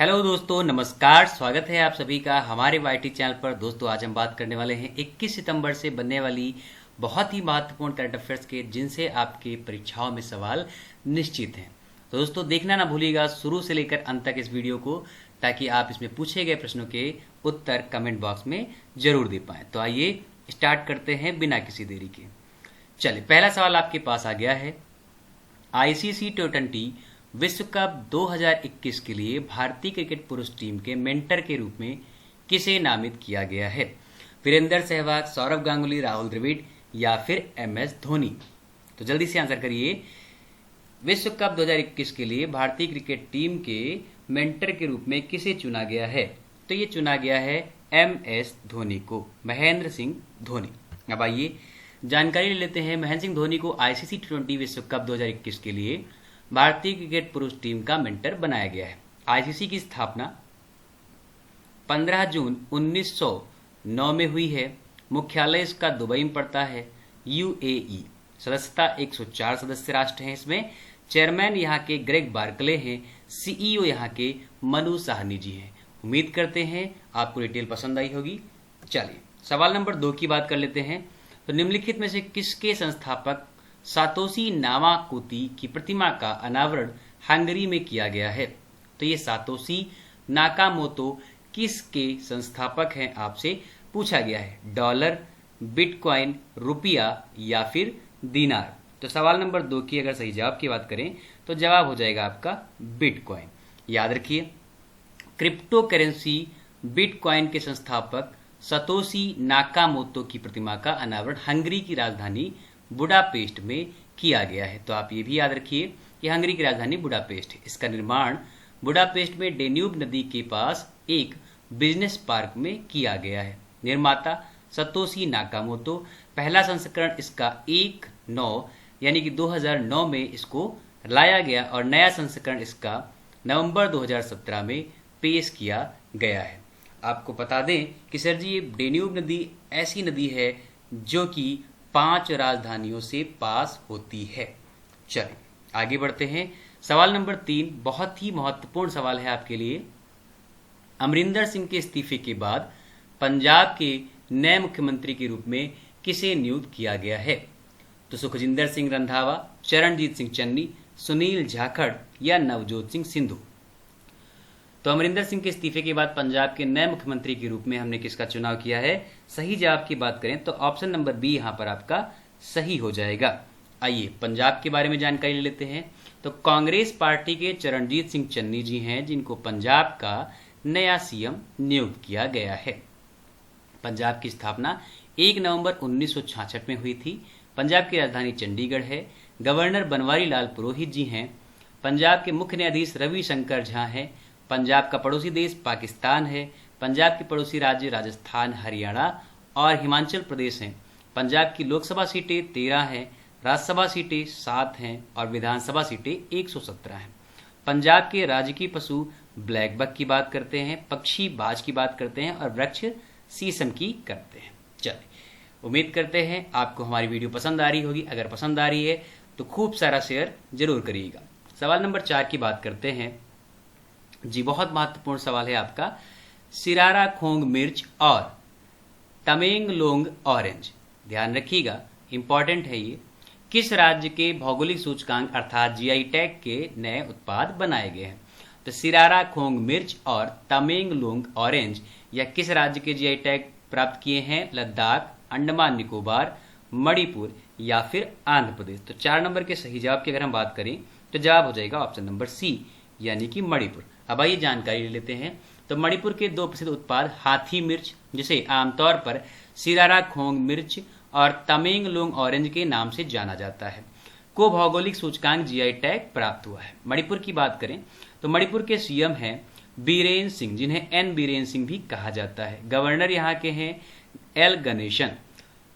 Hello दोस्तों, नमस्कार। स्वागत है आप सभी का हमारे वाईटी चैनल पर। दोस्तों, आज हम बात करने वाले हैं 21 सितंबर से बनने वाली बहुत ही महत्वपूर्ण करंट अफेयर्स के, जिनसे आपके परीक्षाओं में सवाल निश्चित हैं। तो दोस्तों, देखना ना भूलिएगा शुरू से लेकर अंत तक इस वीडियो को, ताकि आप इसमें पूछे गए प्रश्नों के उत्तर कमेंट बॉक्स में जरूर दे पाएँ। तो आइए स्टार्ट करते हैं बिना किसी देरी के। चलिए, पहला सवाल आपके पास आ गया है। आईसीसी टी20 विश्व कप 2021 के लिए भारतीय क्रिकेट पुरुष टीम के मेंटर के रूप में किसे नामित किया गया है? वीरेंद्र सहवाग, सौरव गांगुली, राहुल द्रविड़ या फिर एमएस धोनी? तो जल्दी से आंसर करिए। विश्व कप 2021 के लिए भारतीय क्रिकेट टीम के मेंटर के रूप में किसे चुना गया है? तो ये चुना गया है एमएस धोनी को, महेंद्र सिंह धोनी। अब आइए जानकारी ले लेते हैं। महेंद्र सिंह धोनी को आईसीसी टी20 विश्व कप 2021 के लिए भारतीय क्रिकेट पुरुष टीम का मेंटर बनाया गया है। आईसीसी की स्थापना 15 जून 1909 में हुई है। मुख्यालय इसका दुबई में पड़ता है, यूएई। सदस्यता 104 सदस्य राष्ट्र हैं। इसमें चेयरमैन यहाँ के ग्रेग बार्कले हैं, सीईओ यहाँ के मनु साहनी जी हैं। उम्मीद करते हैं आपको डिटेल पसंद आई होगी। चलिए सवाल नंबर 2 की बात कर लेते हैं। तो निम्नलिखित में से किसके संस्थापक सातोशी नाकामोतो की प्रतिमा का अनावरण हंगरी में किया गया है? तो ये सातोशी नाकामोतो किसके संस्थापक हैं, आपसे पूछा गया है। डॉलर, बिटकॉइन, रुपया या फिर दिनार? तो सवाल नंबर 2 की अगर सही जवाब की बात करें तो जवाब हो जाएगा आपका बिटकॉइन। याद रखिए, क्रिप्टो करेंसी बिटकॉइन के संस्थापक सातोशी नाकामोतो की प्रतिमा का अनावरण हंगरी की राजधानी बुडापेस्ट में किया गया है। तो आप ये भी याद रखिए कि हंगरी की राजधानी बुडापेस्ट है। इसका निर्माण बुडापेस्ट में डेन्यूब नदी के पास एक बिजनेस पार्क में किया गया है। निर्माता सातोशी नाकामोतो। पहला संस्करण इसका 1/9 यानी कि 2009 में इसको लाया गया और नया संस्करण इसका नवंबर 2017 में पेश किया गया है। आपको बता दें कि सर जी, ये डेन्यूब नदी ऐसी नदी है जो कि 5 राजधानियों से पास होती है। चलिए आगे बढ़ते हैं। सवाल नंबर 3 बहुत ही महत्वपूर्ण सवाल है आपके लिए। अमरिंदर सिंह के इस्तीफे के बाद पंजाब के नए मुख्यमंत्री के रूप में किसे नियुक्त किया गया है? तो सुखजिंदर सिंह रंधावा, चरणजीत सिंह चन्नी, सुनील जाखड़ या नवजोत सिंह सिद्धू? तो अमरिंदर सिंह के इस्तीफे के बाद पंजाब के नए मुख्यमंत्री के रूप में हमने किसका चुनाव किया है? सही जवाब की बात करें तो ऑप्शन नंबर बी यहां पर आपका सही हो जाएगा। आइए पंजाब के बारे में जानकारी ले लेते हैं। तो कांग्रेस पार्टी के चरणजीत सिंह चन्नी जी हैं, जिनको पंजाब का नया सीएम नियुक्त किया गया है। पंजाब की स्थापना 1 नवंबर 1966 में हुई थी। पंजाब की राजधानी चंडीगढ़ है। गवर्नर बनवारी लाल पुरोहित जी हैं। पंजाब के मुख्य न्यायाधीश रविशंकर झा हैं। पंजाब का पड़ोसी देश पाकिस्तान है। पंजाब के पड़ोसी राज्य राजस्थान, हरियाणा और हिमाचल प्रदेश हैं। पंजाब की लोकसभा सीटें 13 हैं, राज्यसभा सीटें 7 हैं और विधानसभा सीटें 117 हैं। पंजाब के राजकीय पशु ब्लैक बक की बात करते हैं, पक्षी बाज की बात करते हैं और वृक्ष शीशम की करते हैं। चलिए, उम्मीद करते हैं आपको हमारी वीडियो पसंद आ रही होगी। अगर पसंद आ रही है तो खूब सारा शेयर जरूर करिएगा। सवाल नंबर 4 की बात करते हैं जी। बहुत महत्वपूर्ण सवाल है आपका। सिरारा खोंग मिर्च और तमेंगलोंग ऑरेंज, ध्यान रखिएगा, इंपॉर्टेंट है ये, किस राज्य के भौगोलिक सूचकांक अर्थात जीआई टैग के नए उत्पाद बनाए गए हैं? तो सिरारा खोंग मिर्च और तमेंगलोंग ऑरेंज या किस राज्य के जीआई टैग प्राप्त किए हैं? लद्दाख, अंडमान निकोबार, मणिपुर या फिर आंध्र प्रदेश? तो 4 नंबर के सही जवाब की अगर हम बात करें तो जवाब हो जाएगा ऑप्शन नंबर सी, यानी कि मणिपुर। अब आइए जानकारी ले लेते हैं। तो मणिपुर के 2 प्रसिद्ध उत्पाद हाथी मिर्च, जिसे आमतौर पर सिरारा खोंग मिर्च और तमेंगलोंग ऑरेंज के नाम से जाना जाता है, को भौगोलिक सूचकांक जीआई टैग प्राप्त हुआ है। मणिपुर की बात करें तो मणिपुर के सीएम हैं बीरेन सिंह, जिन्हें एन बीरेन सिंह भी कहा जाता है। गवर्नर यहाँ के हैं एल गणेशन।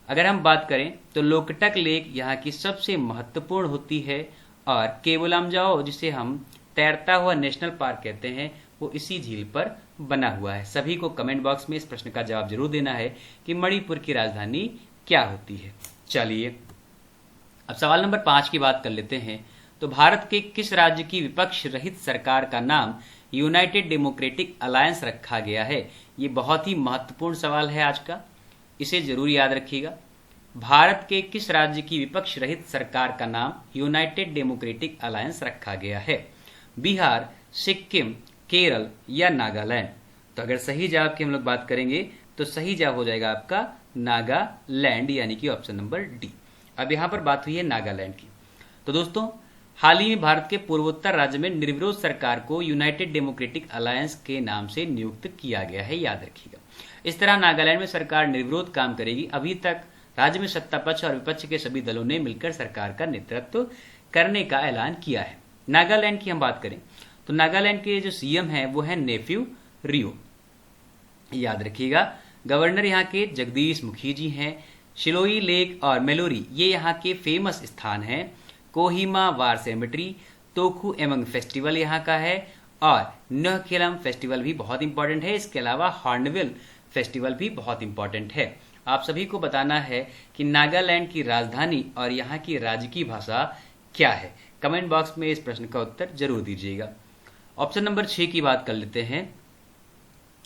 अगर हम बात करें तो लोकटक लेक यहाँ की सबसे महत्वपूर्ण होती है और केवलामजाओ, जिसे हम तैरता हुआ नेशनल पार्क कहते हैं, वो इसी झील पर बना हुआ है। सभी को कमेंट बॉक्स में इस प्रश्न का जवाब जरूर देना है कि मणिपुर की राजधानी क्या होती है। चलिए अब सवाल नंबर 5 की बात कर लेते हैं। तो भारत के किस राज्य की विपक्ष रहित सरकार का नाम यूनाइटेड डेमोक्रेटिक अलायंस रखा गया है? ये बहुत ही महत्वपूर्ण सवाल है आज का, इसे जरूर याद रखिएगा। भारत के किस राज्य की विपक्ष रहित सरकार का नाम यूनाइटेड डेमोक्रेटिक अलायंस रखा गया है? बिहार, सिक्किम, केरल या नागालैंड? तो अगर सही जवाब की हम लोग बात करेंगे तो सही जवाब हो जाएगा आपका नागालैंड, यानी कि ऑप्शन नंबर डी। अब यहां पर बात हुई है नागालैंड की। तो दोस्तों, हाल ही में भारत के पूर्वोत्तर राज्य में निर्विरोध सरकार को यूनाइटेड डेमोक्रेटिक अलायंस के नाम से नियुक्त किया गया है, याद रखिएगा। इस तरह नागालैंड में सरकार निर्विरोध काम करेगी। अभी तक राज्य में सत्ता पक्ष और विपक्ष के सभी दलों ने मिलकर सरकार का नेतृत्व करने का ऐलान किया है। नागालैंड की हम बात करें तो नागालैंड के जो सीएम है वो है नेफ्यू रियो, याद रखिएगा। गवर्नर यहाँ के जगदीश मुखी जी हैं। शिलोई लेक और मेलोरी ये यहाँ के फेमस स्थान हैं। कोहिमा वार सेमेट्री, तोखू एमंग फेस्टिवल यहाँ का है और नहखेलम फेस्टिवल भी बहुत इंपॉर्टेंट है। इसके अलावा हॉर्नबिल फेस्टिवल भी बहुत इंपॉर्टेंट है। आप सभी को बताना है कि नागालैंड की राजधानी और यहाँ की राजकीय भाषा क्या है। कमेंट बॉक्स में इस प्रश्न का उत्तर जरूर दीजिएगा। ऑप्शन नंबर 6 की बात कर लेते हैं।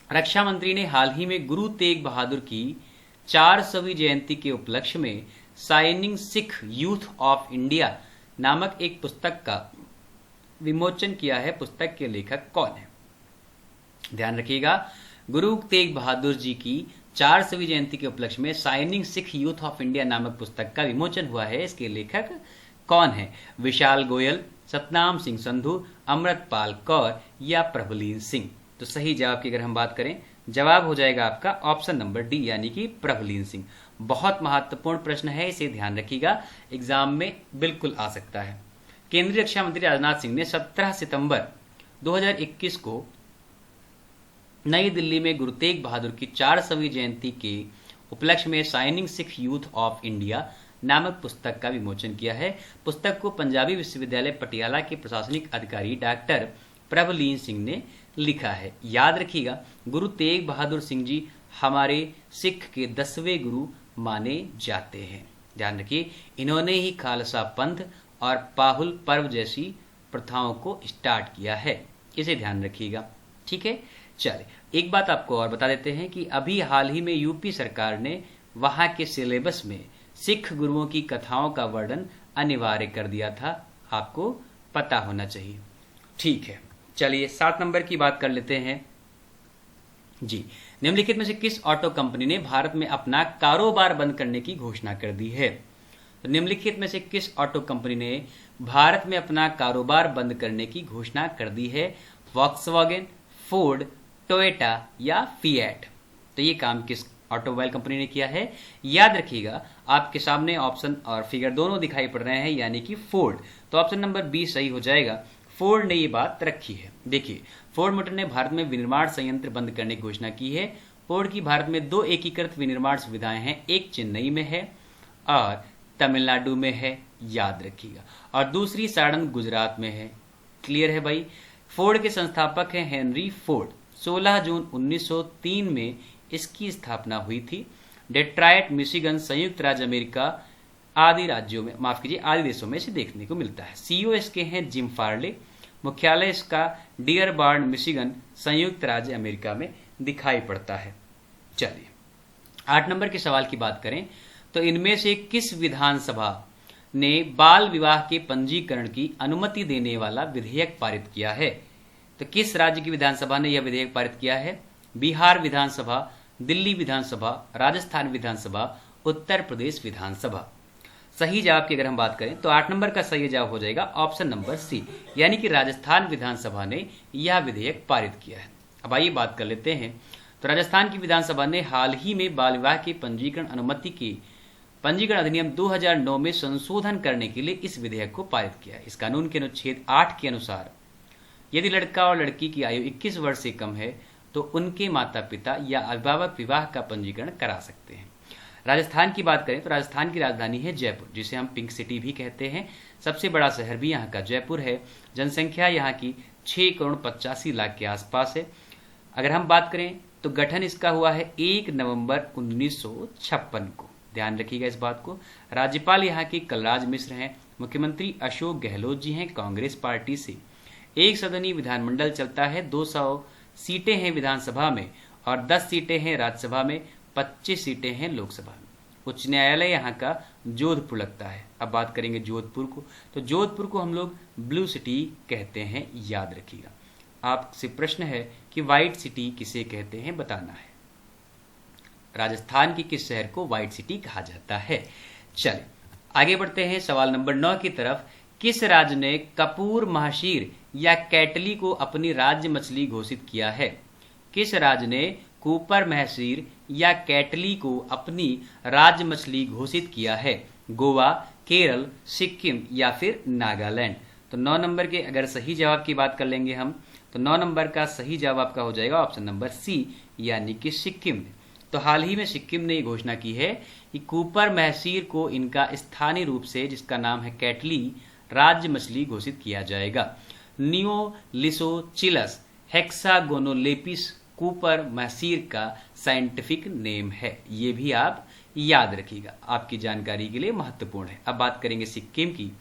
रक्षा मंत्री ने हाल ही में गुरु तेग बहादुर की 400वीं जयंती के उपलक्ष्य में shining Sikh youth of India नामक एक पुस्तक का विमोचन किया है। पुस्तक के लेखक कौन है? ध्यान रखिएगा, गुरु तेग बहादुर जी की 400वीं जयंती के उपलक्ष्य में shining Sikh youth of India नामक पुस्तक का विमोचन हुआ है। इसके लेखक कौन है? विशाल गोयल, सतनाम सिंह संधू, अमृतपाल कौर या प्रभुलीन सिंह? तो सही जवाब की अगर हम बात करें, जवाब हो जाएगा आपका ऑप्शन नंबर डी, यानी कि प्रभुलीन सिंह। बहुत महत्वपूर्ण प्रश्न है, इसे ध्यान रखिएगा, एग्जाम में बिल्कुल आ सकता है। केंद्रीय रक्षा मंत्री राजनाथ सिंह ने 17 सितंबर 2021 को नई दिल्ली में गुरु तेग बहादुर की 400वीं जयंती के उपलक्ष्य में shining Sikh youth of India नामक पुस्तक का विमोचन किया है। पुस्तक को पंजाबी विश्वविद्यालय पटियाला के प्रशासनिक अधिकारी डॉक्टर प्रभुलीन सिंह ने लिखा है। याद रखिएगा, गुरु तेग बहादुर सिंह जी हमारे सिख के 10वें गुरु माने जाते हैं। ध्यान रखिए, इन्होंने ही खालसा पंथ और पाहुल पर्व जैसी प्रथाओं को स्टार्ट किया है, इसे ध्यान रखिएगा। ठीक है, चलिए एक बात आपको और बता देते हैं कि अभी हाल ही में यूपी सरकार ने वहां के सिलेबस में सिख गुरुओं की कथाओं का वर्णन अनिवार्य कर दिया था, आपको पता होना चाहिए। ठीक है, चलिए 7 नंबर की बात कर लेते हैं जी। निम्नलिखित में से किस ऑटो कंपनी ने भारत में अपना कारोबार बंद करने की घोषणा कर दी है? तो निम्नलिखित में से किस ऑटो कंपनी ने भारत में अपना कारोबार बंद करने की घोषणा कर दी है? वॉक्सवैगन, फोर्ड, टोयोटा या फिएट? तो ये काम किस ऑटोमोबाइल कंपनी ने किया है? याद रखिएगा, आपके सामने ऑप्शन और फिगर दोनों दिखाई पड़ रहे हैं, यानी कि फोर्ड। तो ऑप्शन नंबर बी सही हो जाएगा। फोर्ड ने ये बात रखी है। देखिए, फोर्ड मोटर ने भारत में विनिर्माण संयंत्र बंद करने की घोषणा की है। फोर्ड की भारत में 2 एकीकृत विनिर्माण सुविधाएं हैं, एक चेन्नई में है और तमिलनाडु में है, याद रखिएगा, और दूसरी साड़न गुजरात में है। क्लियर है भाई? फोर्ड के संस्थापक हैं हेनरी फोर्ड। 16 जून 1903 में इसकी स्थापना हुई थी। डेट्रॉयट, मिशिगन, संयुक्त राज्य अमेरिका आदि राज्यों में, माफ कीजिए, आदि देशों में इसे देखने को मिलता है। सीईओ इसके हैं जिम फार्ले। मुख्यालय इसका डियरबॉर्न, मिशिगन, संयुक्त राज्य अमेरिका में दिखाई पड़ता है। चलिए 8 नंबर के सवाल की बात करें तो इनमें से किस विधानसभा ने बाल विवाह के पंजीकरण की अनुमति देने वाला विधेयक पारित किया है? तो किस राज्य की विधानसभा ने यह विधेयक पारित किया है? बिहार विधानसभा, दिल्ली विधानसभा, राजस्थान विधानसभा, उत्तर प्रदेश विधानसभा? सही जवाब की अगर हम बात करें तो 8 नंबर का सही जवाब हो जाएगा ऑप्शन नंबर सी, यानी कि राजस्थान विधानसभा ने यह विधेयक पारित किया है। अब आइए बात कर लेते हैं। तो राजस्थान की विधानसभा ने हाल ही में बाल विवाह के पंजीकरण अनुमति के पंजीकरण अधिनियम 2009 में संशोधन करने के लिए इस विधेयक को पारित किया है। इस कानून के अनुच्छेद 8 के अनुसार यदि लड़का और लड़की की आयु 21 वर्ष से कम है तो उनके माता पिता या अभिभावक विवाह का पंजीकरण करा सकते हैं। राजस्थान की बात करें तो राजस्थान की राजधानी है जयपुर, जिसे हम पिंक सिटी भी कहते हैं। सबसे बड़ा शहर भी यहाँ का जयपुर है। जनसंख्या यहाँ की 6 करोड़ 85 लाख के आसपास है। अगर हम बात करें तो गठन इसका हुआ है 1 नवंबर 1956 को। ध्यान रखिएगा इस बात को। राज्यपाल यहाँ के कलराज मिश्र हैं। मुख्यमंत्री अशोक गहलोत जी हैं कांग्रेस पार्टी से। एक सदनी विधानमंडल चलता है, 200 सीटें हैं विधानसभा में और 10 सीटें हैं राज्यसभा में, 25 सीटें हैं लोकसभा में। उच्च न्यायालय यहाँ का जोधपुर लगता है। अब बात करेंगे जोधपुर को, तो जोधपुर को हम लोग ब्लू सिटी कहते हैं, याद रखिएगा। आपसे प्रश्न है कि व्हाइट सिटी किसे कहते हैं, बताना है। राजस्थान के किस शहर को व्हाइट सिटी कहा जाता है? चलिए आगे बढ़ते हैं सवाल नंबर 9 की तरफ। किस राज्य ने कपूर महाशीर या कैटली को अपनी राज्य मछली घोषित किया है? किस राज्य ने कूपर महसीर या कैटली को अपनी राज्य मछली घोषित किया है? गोवा, केरल, सिक्किम या फिर नागालैंड? तो 9 नंबर के अगर सही जवाब की बात कर लेंगे हम, तो 9 नंबर का सही जवाब आपका हो जाएगा ऑप्शन नंबर सी, यानी कि सिक्किम ने। तो हाल ही में सिक्किम ने ये घोषणा की है कि कूपर महसीर को इनका स्थानीय रूप से, जिसका नाम है कैटली, राज्य मछली घोषित किया जाएगा। नियोलिसोचिलस हेक्सागोनोलेपिस कूपर महसीर का साइंटिफिक नेम है। ये भी आप याद रखिएगा, आपकी जानकारी के लिए महत्वपूर्ण है। अब बात करेंगे सिक्किम की,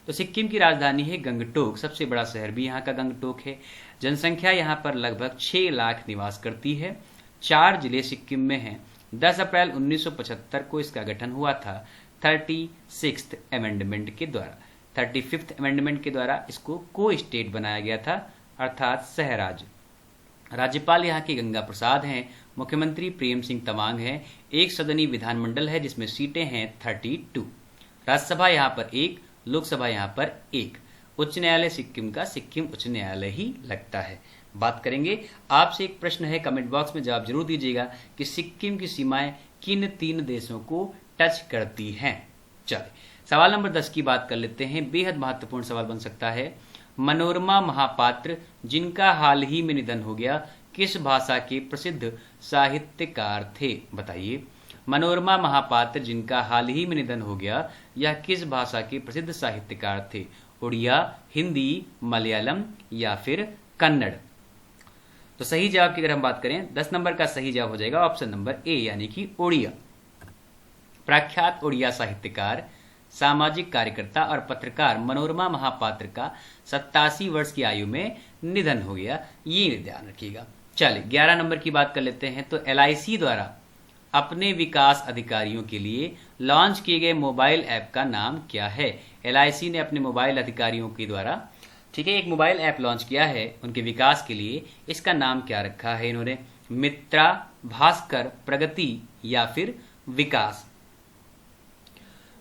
तो सिक्किम की राजधानी है गंगटोक, सबसे बड़ा शहर भी यहाँ का गंगटोक है। जनसंख्या यहाँ पर लगभग 6 लाख निवास करती है। 4 जिले सिक्किम में हैं। 10 अप्रैल 1975 को इसका गठन हुआ था 35th अमेंडमेंट के द्वारा। 35th अमेंडमेंट के द्वारा इसको को स्टेट बनाया गया था, अर्थात सह राज्य। राज्यपाल यहाँ के गंगा प्रसाद हैं। मुख्यमंत्री प्रेम सिंह तमांग हैं। एक सदनी विधानमंडल है जिसमें सीटें हैं 32। राज्यसभा यहाँ पर 1, लोकसभा यहाँ पर 1। उच्च न्यायालय सिक्किम का सिक्किम उच्च न्यायालय ही लगता है। बात करेंगे, आपसे एक प्रश्न है, कमेंट बॉक्स में जवाब जरूर दीजिएगा कि सिक्किम की सीमाएं किन 3 देशों को टच करती हैं। चलिए सवाल नंबर 10 की बात कर लेते हैं। बेहद महत्वपूर्ण सवाल बन सकता है। मनोरमा महापात्र जिनका हाल ही में निधन हो गया, किस भाषा के प्रसिद्ध साहित्यकार थे? बताइए। मनोरमा महापात्र जिनका हाल ही में निधन हो गया, यह किस भाषा के प्रसिद्ध साहित्यकार थे? उड़िया, हिंदी, मलयालम या फिर कन्नड़? तो सही जवाब की अगर हम बात करें, 10 नंबर का सही जवाब हो जाएगा ऑप्शन नंबर ए, यानी कि उड़िया। प्रख्यात उड़िया साहित्यकार, सामाजिक कार्यकर्ता और पत्रकार मनोरमा महापात्र का 87 वर्ष की आयु में निधन हो गया, ये ध्यान रखिएगा। चलिए 11 नंबर की बात कर लेते हैं। तो LIC द्वारा अपने विकास अधिकारियों के लिए लॉन्च किए गए मोबाइल ऐप का नाम क्या है? LIC ने अपने मोबाइल अधिकारियों के द्वारा, ठीक है, एक मोबाइल ऐप लॉन्च किया है उनके विकास के लिए। इसका नाम क्या रखा है इन्होंने? मित्रा, भास्कर, प्रगति या फिर विकास?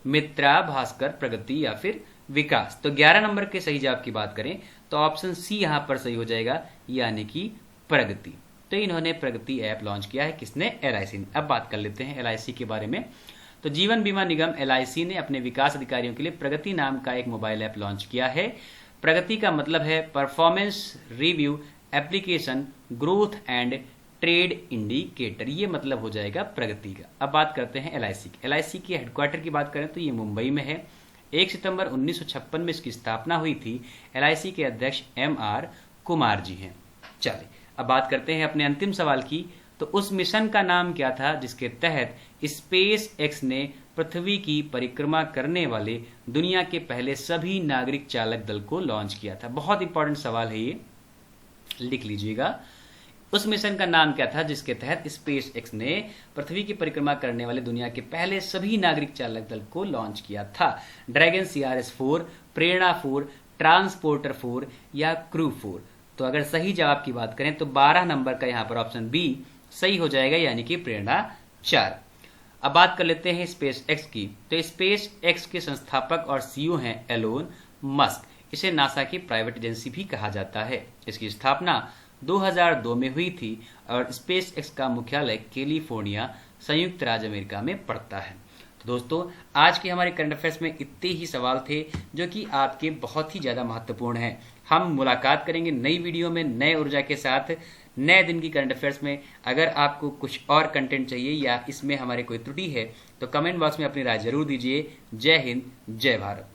मित्रा, भास्कर, प्रगति या फिर विकास? तो 11 नंबर के सही जवाब की बात करें तो ऑप्शन सी यहां पर सही हो जाएगा, यानी कि प्रगति। तो इन्होंने प्रगति ऐप लॉन्च किया है, किसने? LIC ने। अब बात कर लेते हैं LIC के बारे में। तो जीवन बीमा निगम LIC ने अपने विकास अधिकारियों के लिए प्रगति नाम का एक मोबाइल ऐप लॉन्च किया है। प्रगति का मतलब है performance review application growth and trade indicator, ये मतलब हो जाएगा प्रगति का। अब बात करते हैं LIC की। LIC की हेडक्वार्टर की बात करें तो ये मुंबई में है। 1 सितंबर 1956 में इसकी स्थापना हुई थी। LIC के अध्यक्ष MR कुमार जी हैं। चलिए अब बात करते हैं अपने अंतिम सवाल की। तो उस मिशन का नाम क्या था जिसके तहत SpaceX ने पृथ्वी की परिक्रमा करने वाले दुनिया के पहले सभी नागरिक चालक दल को लॉन्च किया था? बहुत इंपॉर्टेंट सवाल है ये, लिख लीजिएगा। उस मिशन का नाम क्या था जिसके तहत SpaceX ने पृथ्वी की परिक्रमा करने वाले दुनिया के पहले सभी नागरिक चालक दल को लॉन्च किया था? ड्रैगन CRS-4, प्रेरणा 4, ट्रांसपोर्टर 4 या क्रू 4? तो अगर सही जवाब की बात करें तो 12 नंबर का यहाँ पर ऑप्शन बी सही हो जाएगा, यानी कि प्रेरणा 4। अब बात कर लेते हैं SpaceX की। तो SpaceX के संस्थापक और CEO हैं एलोन मस्क। इसे नासा की प्राइवेट एजेंसी भी कहा जाता है। इसकी स्थापना 2002 में हुई थी और SpaceX का मुख्यालय कैलिफोर्निया, संयुक्त राज्य अमेरिका में पड़ता है। तो दोस्तों आज के हमारे करंट अफेयर्स में इतने ही सवाल थे जो कि आपके बहुत ही ज़्यादा महत्वपूर्ण हैं। हम मुलाकात करेंगे नई वीडियो में नए ऊर्जा के साथ, नए दिन की करंट अफेयर्स में। अगर आपको कुछ और कंटेंट चाहिए या इसमें हमारे कोई त्रुटि है तो कमेंट बॉक्स में अपनी राय जरूर दीजिए। जय हिंद, जय भारत।